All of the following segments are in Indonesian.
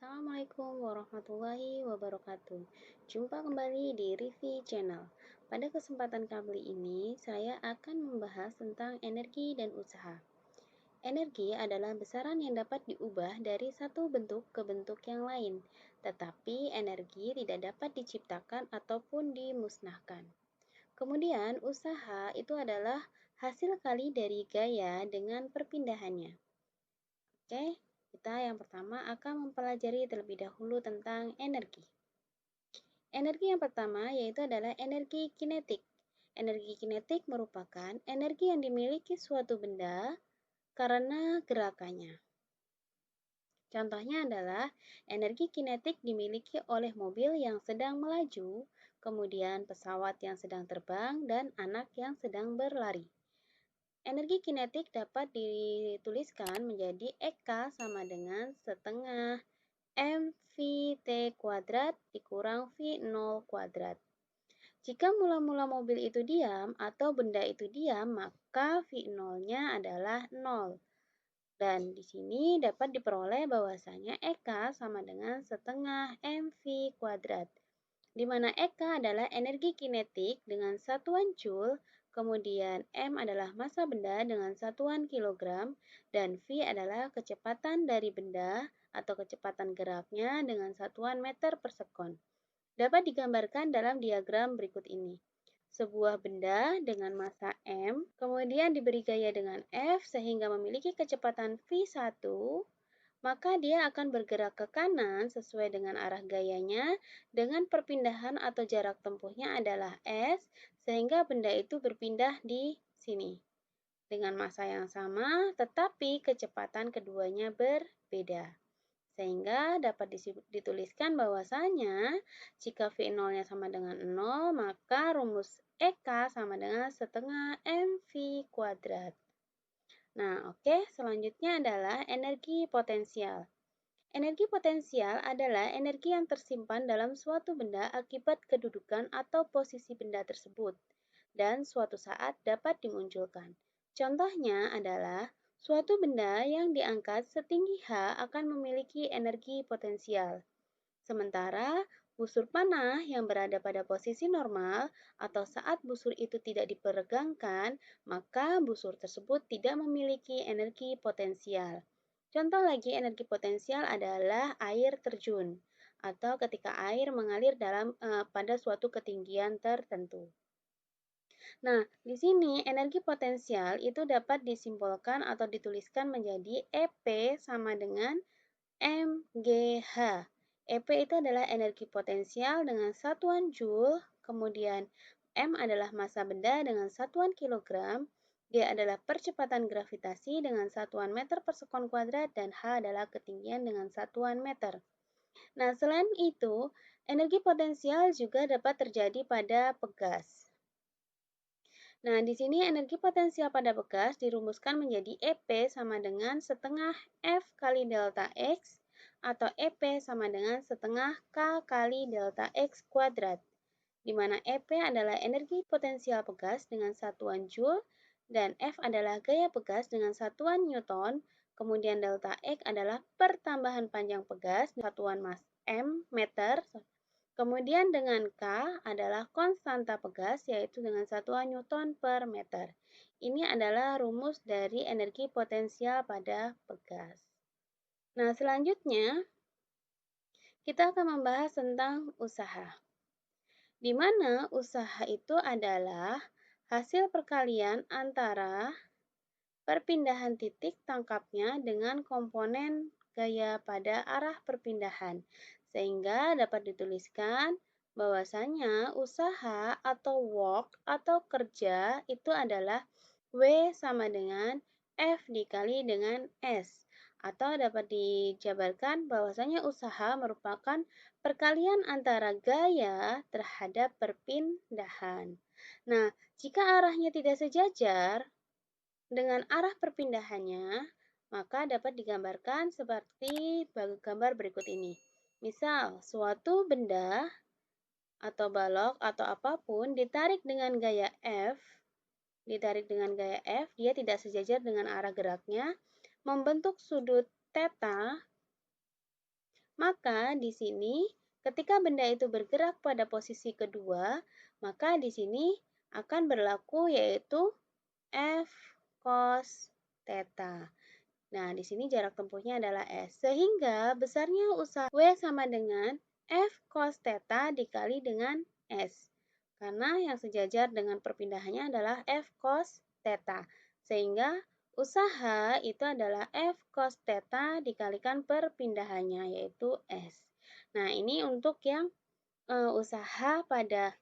Assalamualaikum warahmatullahi wabarakatuh. Jumpa kembali di Rivi Channel. Pada kesempatan kali ini, saya akan membahas tentang energi dan usaha. Energi adalah besaran yang dapat diubah dari satu bentuk ke bentuk yang lain, tetapi energi tidak dapat diciptakan ataupun dimusnahkan. Kemudian, usaha itu adalah hasil kali dari gaya dengan perpindahannya. Oke, kita yang pertama akan mempelajari terlebih dahulu tentang energi. Energi yang pertama yaitu adalah energi kinetik. Energi kinetik merupakan energi yang dimiliki suatu benda karena gerakannya. Contohnya adalah energi kinetik dimiliki oleh mobil yang sedang melaju, kemudian pesawat yang sedang terbang, dan anak yang sedang berlari. Energi kinetik dapat dituliskan menjadi EK sama dengan setengah mv t kuadrat dikurang v0 kuadrat. Jika mula-mula mobil itu diam atau benda itu diam, maka v0-nya adalah 0. Dan di sini dapat diperoleh bahwasanya EK sama dengan setengah mv kuadrat, di mana EK adalah energi kinetik dengan satuan Joule, kemudian M adalah massa benda dengan satuan kilogram, dan V adalah kecepatan dari benda atau kecepatan geraknya dengan satuan meter per sekon. Dapat digambarkan dalam diagram berikut ini. Sebuah benda dengan massa M, kemudian diberi gaya dengan F sehingga memiliki kecepatan V1, maka dia akan bergerak ke kanan sesuai dengan arah gayanya dengan perpindahan atau jarak tempuhnya adalah S, sehingga benda itu berpindah di sini dengan massa yang sama, tetapi kecepatan keduanya berbeda. Sehingga dapat dituliskan bahwasanya jika V0-nya sama dengan 0, maka rumus EK sama dengan setengah mv kuadrat. Nah, oke, selanjutnya adalah energi potensial. Energi potensial adalah energi yang tersimpan dalam suatu benda akibat kedudukan atau posisi benda tersebut, dan suatu saat dapat dimunculkan. Contohnya adalah suatu benda yang diangkat setinggi H akan memiliki energi potensial. Sementara busur panah yang berada pada posisi normal atau saat busur itu tidak diperegangkan, maka busur tersebut tidak memiliki energi potensial. Contoh lagi energi potensial adalah air terjun atau ketika air mengalir pada suatu ketinggian tertentu. Nah, di sini energi potensial itu dapat disimpulkan atau dituliskan menjadi EP sama dengan mgh. EP itu adalah energi potensial dengan satuan Joule, kemudian M adalah massa benda dengan satuan kilogram, G adalah percepatan gravitasi dengan satuan meter per sekon kuadrat, dan H adalah ketinggian dengan satuan meter. Nah, selain itu, energi potensial juga dapat terjadi pada pegas. Nah, di sini energi potensial pada bekas dirumuskan menjadi EP sama dengan setengah F kali delta X atau EP sama dengan setengah K kali delta X kuadrat, di mana EP adalah energi potensial pegas dengan satuan Joule dan F adalah gaya pegas dengan satuan Newton, kemudian delta X adalah pertambahan panjang pegas satuan M meter. Kemudian dengan K adalah konstanta pegas yaitu dengan satuan Newton per meter. Ini adalah rumus dari energi potensial pada pegas. Nah, selanjutnya kita akan membahas tentang usaha. Di mana usaha itu adalah hasil perkalian antara perpindahan titik tangkapnya dengan komponen gaya pada arah perpindahan, sehingga dapat dituliskan bahwasanya usaha atau work atau kerja itu adalah W sama dengan F dikali dengan S, atau dapat dijabarkan bahwasanya usaha merupakan perkalian antara gaya terhadap perpindahan. Nah, jika arahnya tidak sejajar dengan arah perpindahannya, maka dapat digambarkan seperti gambar berikut ini. Misal, suatu benda atau balok atau apapun ditarik dengan gaya F, dia tidak sejajar dengan arah geraknya, membentuk sudut theta Maka di sini ketika benda itu bergerak pada posisi kedua, maka di sini akan berlaku yaitu F cos theta. Nah, di sini jarak tempuhnya adalah S. Sehingga besarnya usaha W sama dengan F cos theta dikali dengan S. Karena yang sejajar dengan perpindahannya adalah F cos theta. Sehingga usaha itu adalah F cos theta dikalikan perpindahannya, yaitu S. Nah, ini untuk yang usaha pada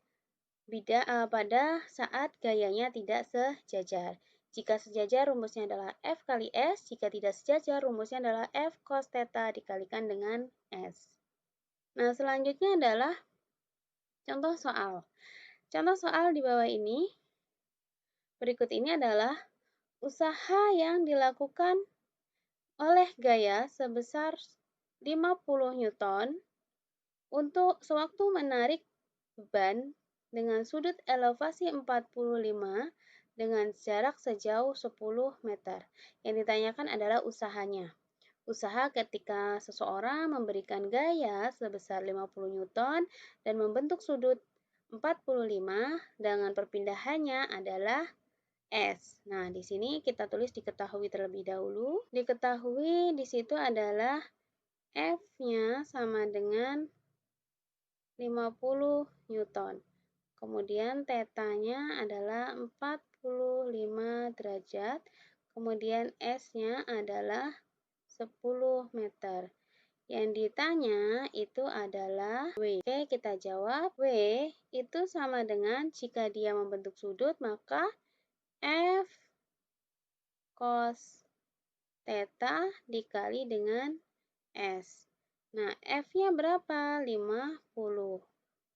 saat gayanya tidak sejajar. Jika sejajar, rumusnya adalah F kali S. Jika tidak sejajar, rumusnya adalah F cos theta dikalikan dengan S. Nah, selanjutnya adalah contoh soal. Contoh soal di bawah ini, berikut ini adalah usaha yang dilakukan oleh gaya sebesar 50 Newton untuk sewaktu menarik beban dengan sudut elevasi 45 dengan jarak sejauh 10 meter. Yang ditanyakan adalah usahanya. Usaha ketika seseorang memberikan gaya sebesar 50 Newton dan membentuk sudut 45 dengan perpindahannya adalah S. Nah, di sini kita tulis diketahui terlebih dahulu. Diketahui di situ adalah F-nya sama dengan 50 Newton. Kemudian tetanya adalah 45 derajat. Kemudian S-nya adalah 10 meter. Yang ditanya itu adalah W. Oke, kita jawab. W itu sama dengan jika dia membentuk sudut, maka F cos theta dikali dengan S. Nah, F-nya berapa? 50.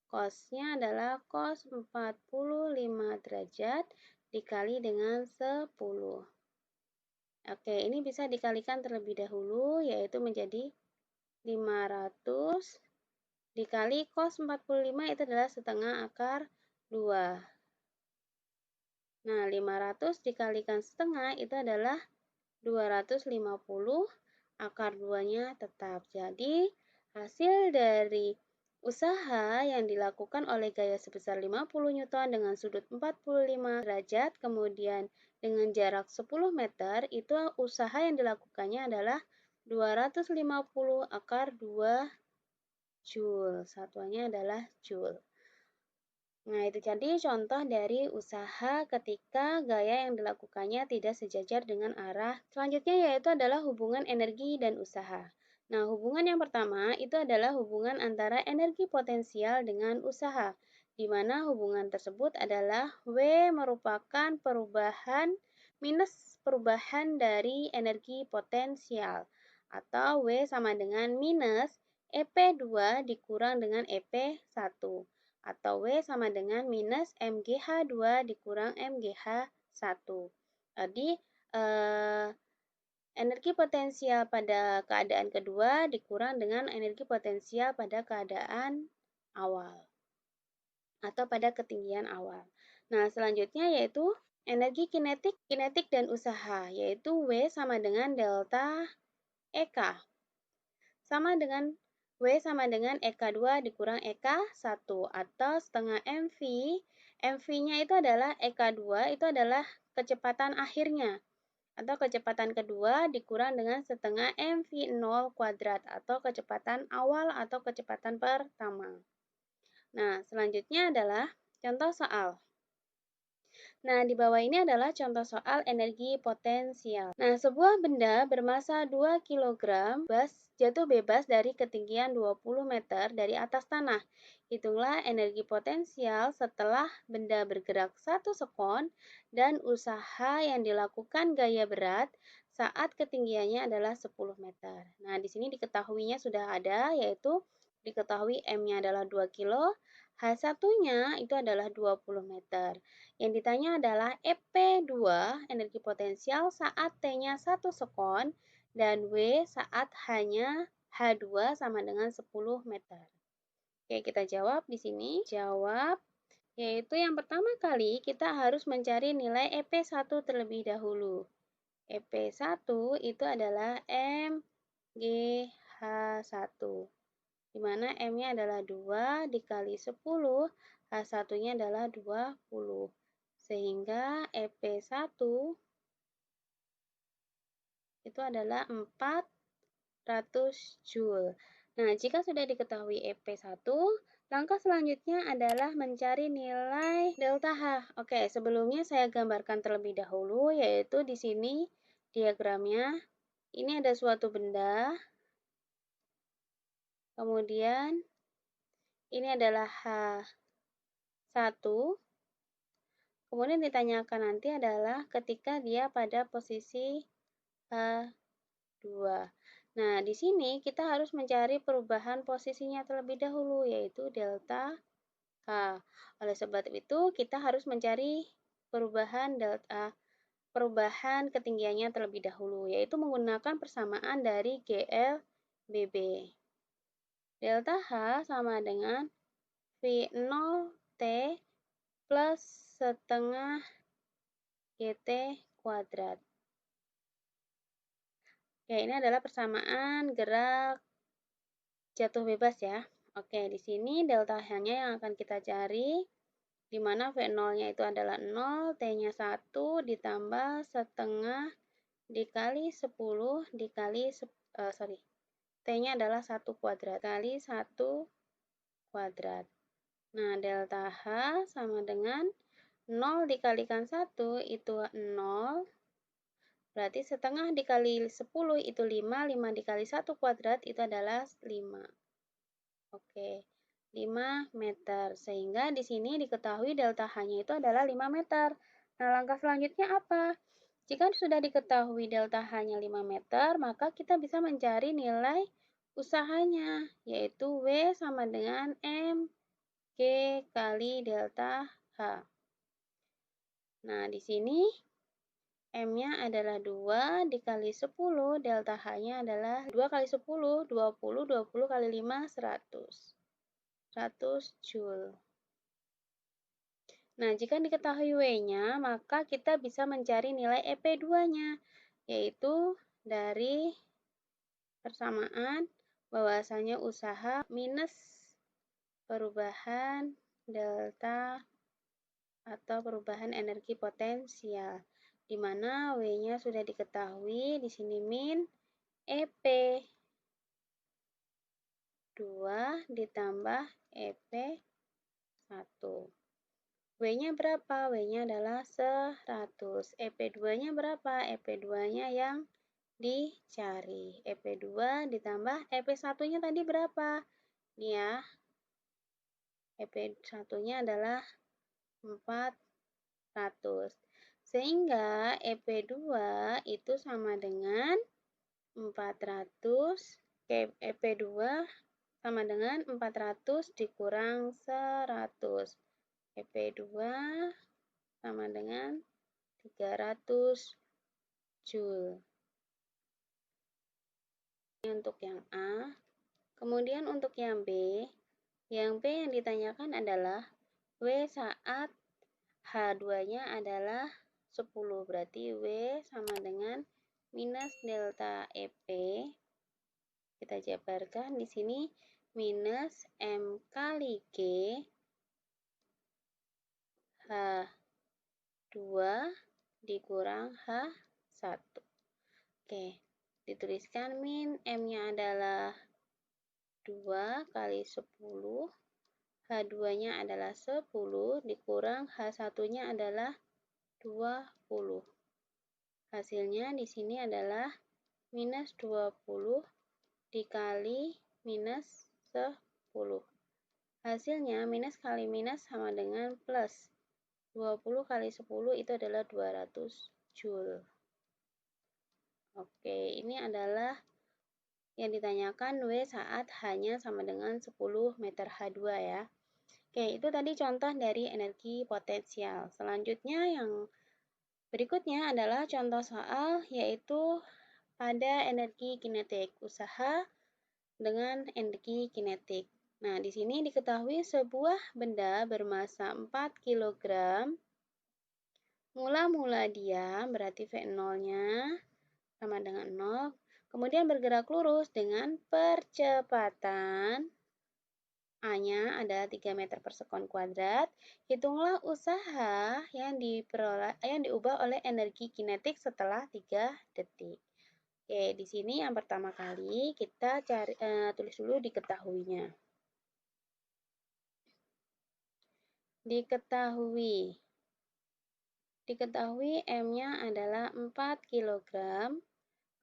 Cos-nya adalah cos 45 derajat dikali dengan 10. Oke, ini bisa dikalikan terlebih dahulu, yaitu menjadi 500 dikali cos 45 itu adalah setengah akar 2. Nah, 500 dikalikan setengah itu adalah 250, akar 2-nya tetap. Jadi, hasil dari usaha yang dilakukan oleh gaya sebesar 50 Newton dengan sudut 45 derajat, kemudian dengan jarak 10 meter, itu usaha yang dilakukannya adalah 250 akar 2 Joule. Satuannya adalah Joule. Nah, itu jadi contoh dari usaha ketika gaya yang dilakukannya tidak sejajar dengan arah. Selanjutnya yaitu adalah hubungan energi dan usaha. Nah, hubungan yang pertama itu adalah hubungan antara energi potensial dengan usaha, di mana hubungan tersebut adalah W merupakan perubahan minus perubahan dari energi potensial, atau W sama dengan minus EP2 dikurang dengan EP1. Atau W sama dengan minus MGH2 dikurang MGH1. Jadi, energi potensial pada keadaan kedua dikurang dengan energi potensial pada keadaan awal atau pada ketinggian awal. Nah, selanjutnya yaitu energi kinetik dan usaha, yaitu W sama dengan delta EK. Sama dengan W sama dengan EK2 dikurang EK1 atau setengah MV. MV-nya itu adalah EK2 itu adalah kecepatan akhirnya atau kecepatan kedua dikurang dengan setengah MV0 kuadrat atau kecepatan awal atau kecepatan pertama. Nah, selanjutnya adalah contoh soal. Nah, di bawah ini adalah contoh soal energi potensial. Nah, sebuah benda bermasa 2 kg jatuh bebas dari ketinggian 20 meter dari atas tanah. Hitunglah energi potensial setelah benda bergerak 1 sekon dan usaha yang dilakukan gaya berat saat ketinggiannya adalah 10 meter. Nah, di sini diketahuinya sudah ada, yaitu diketahui M-nya adalah 2 kilo, H1-nya itu adalah 20 meter. Yang ditanya adalah EP2, energi potensial saat T-nya 1 sekon, dan W saat H2 sama dengan 10 meter. Oke, kita jawab di sini. Jawab, yaitu yang pertama kali kita harus mencari nilai EP1 terlebih dahulu. EP1 itu adalah MGH H1, di mana M-nya adalah 2 dikali 10, H1-nya adalah 20. Sehingga EP1 itu adalah 400 Joule. Nah, jika sudah diketahui EP1, langkah selanjutnya adalah mencari nilai delta H. Oke, sebelumnya saya gambarkan terlebih dahulu, yaitu di sini diagramnya. Ini ada suatu benda, kemudian ini adalah H1, kemudian ditanyakan nanti adalah ketika dia pada posisi H2. Nah, di sini kita harus mencari perubahan posisinya terlebih dahulu, yaitu delta H. Oleh sebab itu, kita harus mencari perubahan ketinggiannya terlebih dahulu, yaitu menggunakan persamaan dari GLBB. Delta H sama dengan V0T plus setengah GT kuadrat. Ya, ini adalah persamaan gerak jatuh bebas ya. Oke, di sini delta H-nya yang akan kita cari, di mana V0-nya itu adalah 0, T-nya 1 ditambah setengah dikali 10 dikali T-nya adalah 1 kuadrat kali 1 kuadrat. Nah, delta H sama dengan 0 dikalikan 1 itu 0. Berarti setengah dikali 10 itu 5, 5 dikali 1 kuadrat itu adalah 5. Oke, 5 meter. Sehingga di sini diketahui delta H-nya itu adalah 5 meter. Nah, langkah selanjutnya apa? Jika sudah diketahui delta H-nya 5 meter, maka kita bisa mencari nilai usahanya, yaitu W sama dengan MG kali delta H. Nah, di sini M-nya adalah 2 dikali 10, delta H-nya adalah 2 kali 10, 20, 20 kali 5, 100. 100 Joule. Nah, jika diketahui W-nya, maka kita bisa mencari nilai EP2-nya, yaitu dari persamaan bahwasanya usaha minus perubahan delta atau perubahan energi potensial, di mana W-nya sudah diketahui, di sini min EP2 ditambah EP1. W-nya berapa? W-nya adalah 100. EP2-nya berapa? EP2-nya yang dicari. EP2 ditambah EP1-nya tadi berapa? Ini ya. EP1-nya adalah 400. Sehingga EP2 itu sama dengan 400. EP2 sama dengan 400 dikurang 100. EP2 sama dengan 300 Joule. Ini untuk yang A. Kemudian untuk yang B yang ditanyakan adalah W saat H2-nya adalah 10. Berarti W sama dengan minus delta EP. Kita jabarkan di sini minus M kali G H2 dikurang H1. Oke, dituliskan min M-nya adalah 2 kali 10, H2-nya adalah 10, dikurang H1-nya adalah 20. Hasilnya di sini adalah minus 20 dikali minus 10. Hasilnya minus kali minus sama dengan plus. 20 kali 10 itu adalah 200 Joule. Oke, ini adalah yang ditanyakan W saat H-nya sama dengan 10 meter H2 ya. Oke, itu tadi contoh dari energi potensial. Selanjutnya yang berikutnya adalah contoh soal, yaitu pada energi kinetik, usaha dengan energi kinetik. Nah, di sini diketahui sebuah benda bermasa 4 kg, mula-mula diam, berarti V0-nya sama dengan 0, kemudian bergerak lurus dengan percepatan A-nya adalah 3 meter per sekon kuadrat. Hitunglah usaha yang diubah oleh energi kinetik setelah 3 detik. Oke, di sini yang pertama kali kita tulis dulu diketahuinya. Diketahui M-nya adalah 4 kg,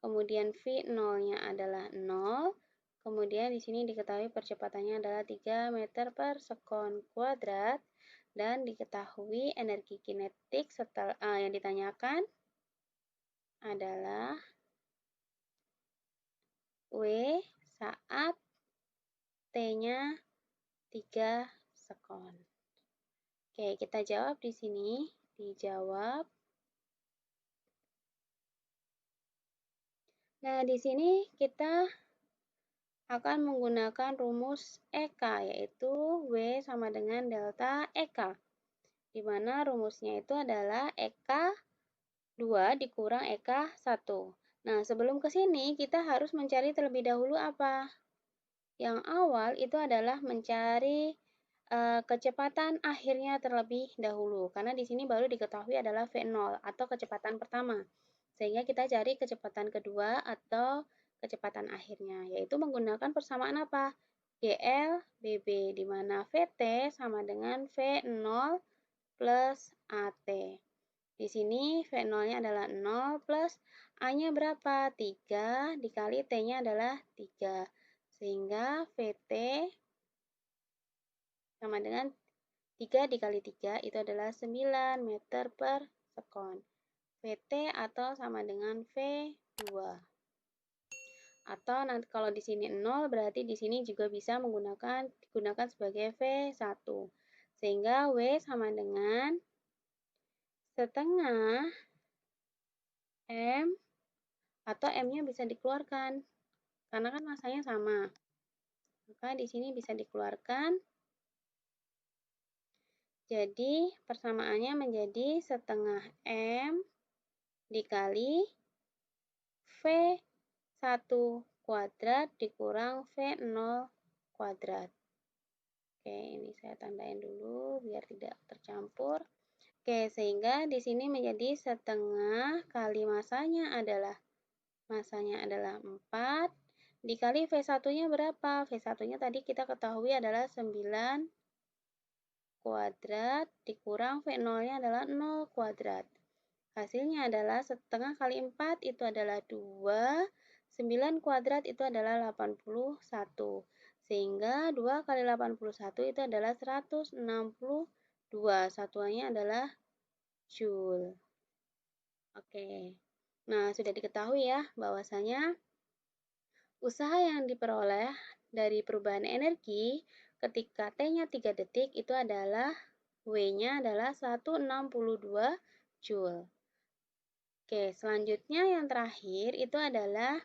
kemudian V 0-nya adalah 0, kemudian di sini diketahui percepatannya adalah 3 meter per sekon kuadrat, dan diketahui energi kinetik yang ditanyakan adalah W saat T-nya 3 sekon. Oke, kita jawab di sini. Dijawab. Nah, di sini kita akan menggunakan rumus EK, yaitu W sama dengan delta EK, di mana rumusnya itu adalah EK 2 dikurang EK 1. Nah, sebelum ke sini, kita harus mencari terlebih dahulu apa? Yang awal itu adalah mencari kecepatan akhirnya terlebih dahulu, karena di sini baru diketahui adalah V0 atau kecepatan pertama. Sehingga kita cari kecepatan kedua atau kecepatan akhirnya, yaitu menggunakan persamaan apa? GL BB, di mana VT sama dengan V0 plus AT. Di sini V0-nya adalah 0 plus A-nya berapa? 3 dikali T-nya adalah 3. Sehingga VT sama dengan 3 dikali 3 itu adalah 9 meter per sekon. VT atau sama dengan V2. Atau nanti kalau di sini 0 berarti di sini juga bisa digunakan sebagai V1. Sehingga W sama dengan setengah M, atau M-nya bisa dikeluarkan karena kan masanya sama. Maka di sini bisa dikeluarkan. Jadi persamaannya menjadi setengah M dikali V1 kuadrat dikurang V0 kuadrat. Oke, ini saya tandain dulu biar tidak tercampur. Oke, sehingga di sini menjadi setengah kali masanya adalah 4 dikali V1-nya berapa? V1-nya tadi kita ketahui adalah 9 kuadrat dikurang V0-nya adalah 0 kuadrat. Hasilnya adalah setengah kali 4 itu adalah 2, 9 kuadrat itu adalah 81. Sehingga 2 kali 81 itu adalah 162. Satuannya adalah Joule. Oke. Nah, sudah diketahui ya bahwasanya usaha yang diperoleh dari perubahan energi ketika T-nya 3 detik itu adalah W-nya adalah 162 Joule. Oke, selanjutnya yang terakhir itu adalah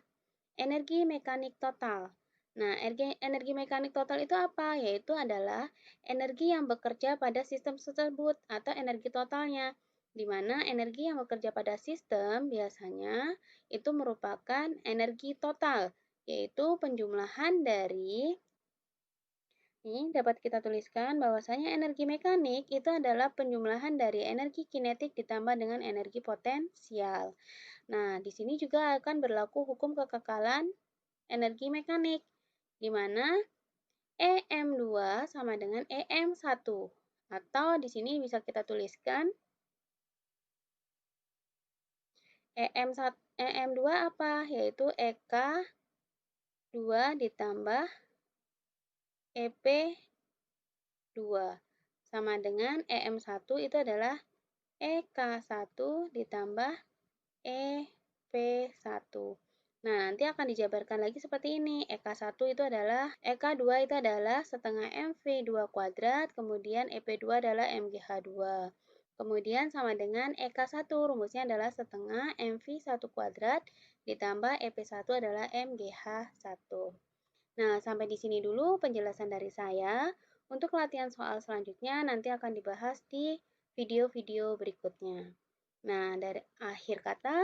energi mekanik total. Nah, energi mekanik total itu apa? Yaitu adalah energi yang bekerja pada sistem tersebut atau energi totalnya. Di mana energi yang bekerja pada sistem biasanya itu merupakan energi total, yaitu penjumlahan dari ini dapat kita tuliskan bahwasanya energi mekanik itu adalah penjumlahan dari energi kinetik ditambah dengan energi potensial. Nah, di sini juga akan berlaku hukum kekekalan energi mekanik, di mana EM2 sama dengan EM1. Atau di sini bisa kita tuliskan EM2 apa? Yaitu EK2 ditambah EP2 sama dengan EM1 itu adalah EK1 ditambah EP1. Nah, nanti akan dijabarkan lagi seperti ini. EK2 itu adalah setengah MV2 kuadrat, kemudian EP2 adalah MGH2. Kemudian sama dengan EK1, rumusnya adalah setengah MV1 kuadrat ditambah EP1 adalah MGH1. Nah, sampai di sini dulu penjelasan dari saya. Untuk latihan soal selanjutnya nanti akan dibahas di video-video berikutnya. Nah, dari akhir kata,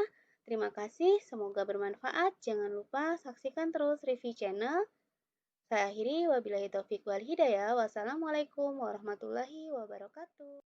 Terima kasih, semoga bermanfaat. Jangan lupa saksikan terus review channel. Saya akhiri, wabillahi taufiq wal hidayah. Wassalamualaikum warahmatullahi wabarakatuh.